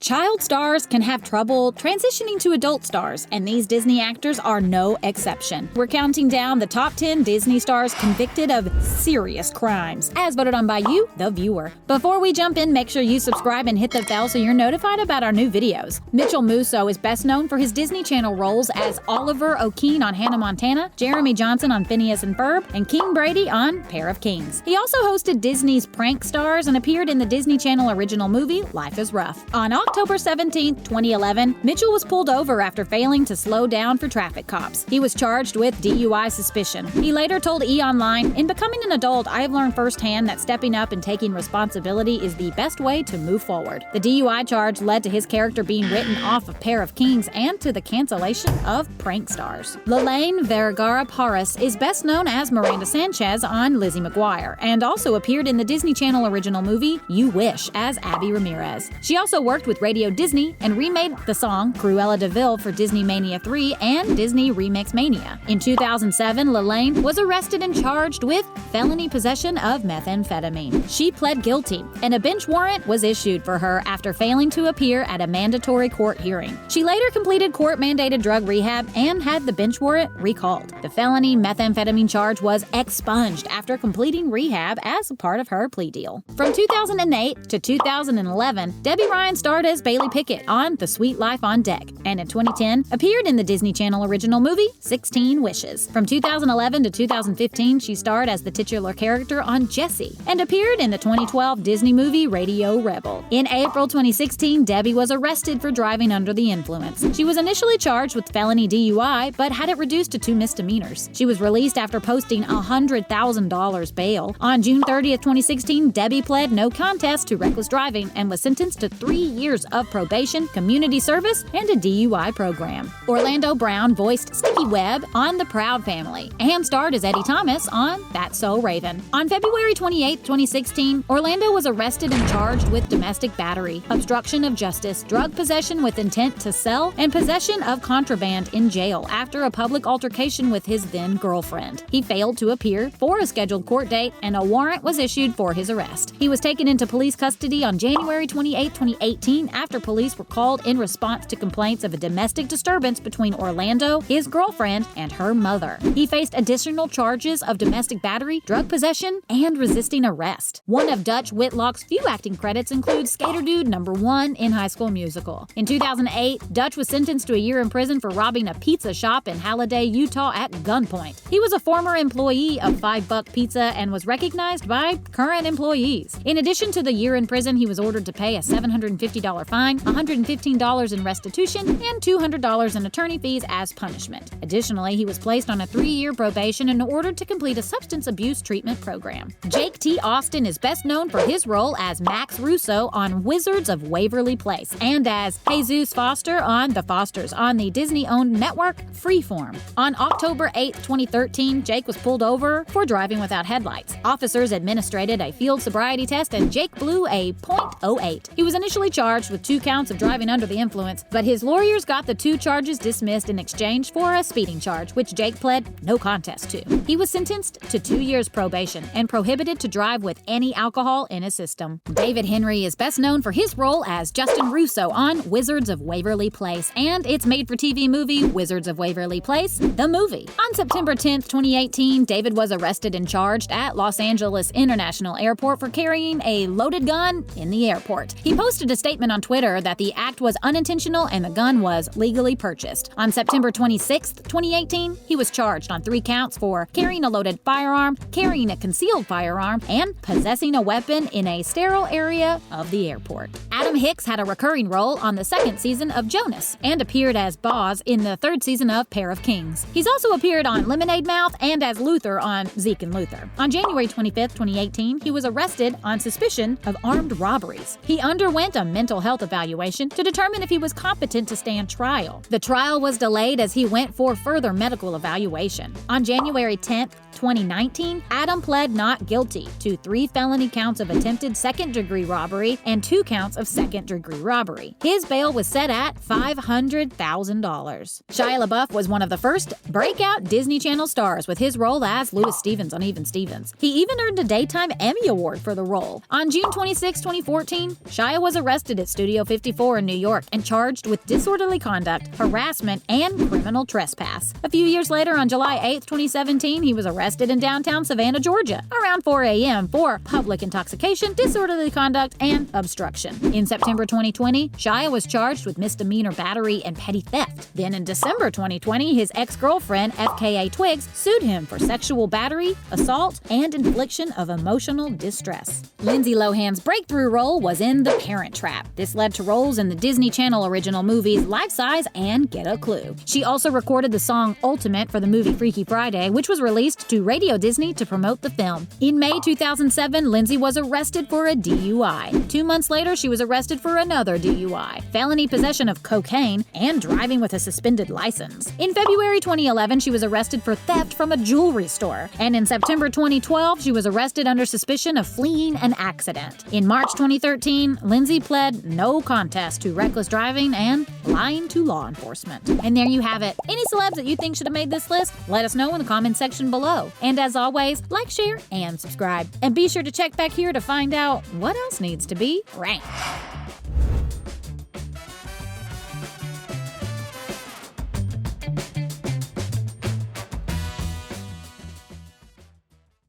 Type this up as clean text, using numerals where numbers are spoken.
Child stars can have trouble transitioning to adult stars, and these Disney actors are no exception. We're counting down the top 10 Disney stars convicted of serious crimes, as voted on by you, the viewer. Before we jump in, make sure you subscribe and hit the bell so you're notified about our new videos. Mitchell Musso is best known for his Disney Channel roles as Oliver O'Keen on Hannah Montana, Jeremy Johnson on Phineas and Ferb, and King Brady on Pair of Kings. He also hosted Disney's Prank Stars and appeared in the Disney Channel original movie Life is Rough. On October 17, 2011, Mitchell was pulled over after failing to slow down for traffic cops. He was charged with DUI suspicion. He later told E! Online, "In becoming an adult, I have learned firsthand that stepping up and taking responsibility is the best way to move forward." The DUI charge led to his character being written off of Pair of Kings and to the cancellation of Prank Stars. Lalaine Vergara-Paras is best known as Miranda Sanchez on Lizzie McGuire, and also appeared in the Disney Channel original movie You Wish as Abby Ramirez. She also worked with Radio Disney and remade the song Cruella de Vil for Disney Mania 3 and Disney Remix Mania. In 2007, Lalaine was arrested and charged with felony possession of methamphetamine. She pled guilty, and a bench warrant was issued for her after failing to appear at a mandatory court hearing. She later completed court-mandated drug rehab and had the bench warrant recalled. The felony methamphetamine charge was expunged after completing rehab as a part of her plea deal. From 2008 to 2011, Debby Ryan starred as Bailey Pickett on The Sweet Life on Deck, and in 2010 appeared in the Disney Channel original movie 16 Wishes. From 2011 to 2015, she starred as the titular character on Jessie, and appeared in the 2012 Disney movie Radio Rebel. In April 2016, Debby was arrested for driving under the influence. She was initially charged with felony DUI, but had it reduced to 2 misdemeanors. She was released after posting $100,000 bail. On June 30th, 2016, Debby pled no contest to reckless driving and was sentenced to 3 years of probation, community service, and a DUI program. Orlando Brown voiced Sticky Webb on The Proud Family and starred as Eddie Thomas on That's So Raven. On February 28, 2016, Orlando was arrested and charged with domestic battery, obstruction of justice, drug possession with intent to sell, and possession of contraband in jail after a public altercation with his then-girlfriend. He failed to appear for a scheduled court date, and a warrant was issued for his arrest. He was taken into police custody on January 28, 2018 after police were called in response to complaints of a domestic disturbance between Orlando, his girlfriend, and her mother. He faced additional charges of domestic battery, drug possession, and resisting arrest. One of Dutch Whitlock's few acting credits includes Skater Dude #1 in High School Musical. In 2008, Dutch was sentenced to a year in prison for robbing a pizza shop in Halliday, Utah at gunpoint. He was a former employee of $5 Buck Pizza and was recognized by current employees. In addition to the year in prison, he was ordered to pay a $750 fine, $115 in restitution, and $200 in attorney fees as punishment. Additionally, he was placed on a 3-year probation and ordered to complete a substance abuse treatment program. Jake T. Austin is best known for his role as Max Russo on Wizards of Waverly Place and as Jesus Foster on The Fosters on the Disney-owned network Freeform. On October 8, 2013, Jake was pulled over for driving without headlights. Officers administered a field sobriety test and Jake blew a .08. He was initially charged with 2 counts of driving under the influence, but his lawyers got the 2 charges dismissed in exchange for a speeding charge, which Jake pled no contest to. He was sentenced to 2 years probation and prohibited to drive with any alcohol in his system. David Henrie is best known for his role as Justin Russo on Wizards of Waverly Place and its made-for-TV movie Wizards of Waverly Place, the movie. On September 10, 2018, David was arrested and charged at Los Angeles International Airport for carrying a loaded gun in the airport. He posted a statement on Twitter that the act was unintentional and the gun was legally purchased. On September 26, 2018, he was charged on 3 counts for carrying a loaded firearm, carrying a concealed firearm, and possessing a weapon in a sterile area of the airport. Adam Hicks had a recurring role on the 2nd season of Jonas and appeared as Boz in the 3rd season of Pair of Kings. He's also appeared on Lemonade Mouth and as Luther on Zeke and Luther. On January 25, 2018, he was arrested on suspicion of armed robberies. He underwent a mental health evaluation to determine if he was competent to stand trial. The trial was delayed as he went for further medical evaluation. On January 10, 2019, Adam pled not guilty to 3 felony counts of attempted 2nd-degree robbery and 2 counts of 2nd-degree robbery. His bail was set at $500,000. Shia LaBeouf was one of the first breakout Disney Channel stars with his role as Louis Stevens on Even Stevens. He even earned a Daytime Emmy Award for the role. On June 26, 2014, Shia was arrested at Studio 54 in New York and charged with disorderly conduct, harassment, and criminal trespass. A few years later, on July 8, 2017, he was arrested in downtown Savannah, Georgia, around 4 a.m. for public intoxication, disorderly conduct, and obstruction. In September 2020, Shia was charged with misdemeanor battery and petty theft. Then in December 2020, his ex-girlfriend, FKA Twigs, sued him for sexual battery, assault, and infliction of emotional distress. Lindsay Lohan's breakthrough role was in The Parent Trap. This led to roles in the Disney Channel original movies Life Size and Get a Clue. She also recorded the song Ultimate for the movie Freaky Friday, which was released to Radio Disney to promote the film. In May 2007, Lindsay was arrested for a DUI. 2 months later, she was arrested for another DUI, felony possession of cocaine, and driving with a suspended license. In February 2011, she was arrested for theft from a jewelry store. And in September 2012, she was arrested under suspicion of fleeing an accident. In March 2013, Lindsay pled no contest to reckless driving and lying to law enforcement. And there you have it. Any celebs that you think should have made this list? Let us know in the comment section below. And as always, like, share, and subscribe. And be sure to check back here to find out what else needs to be ranked.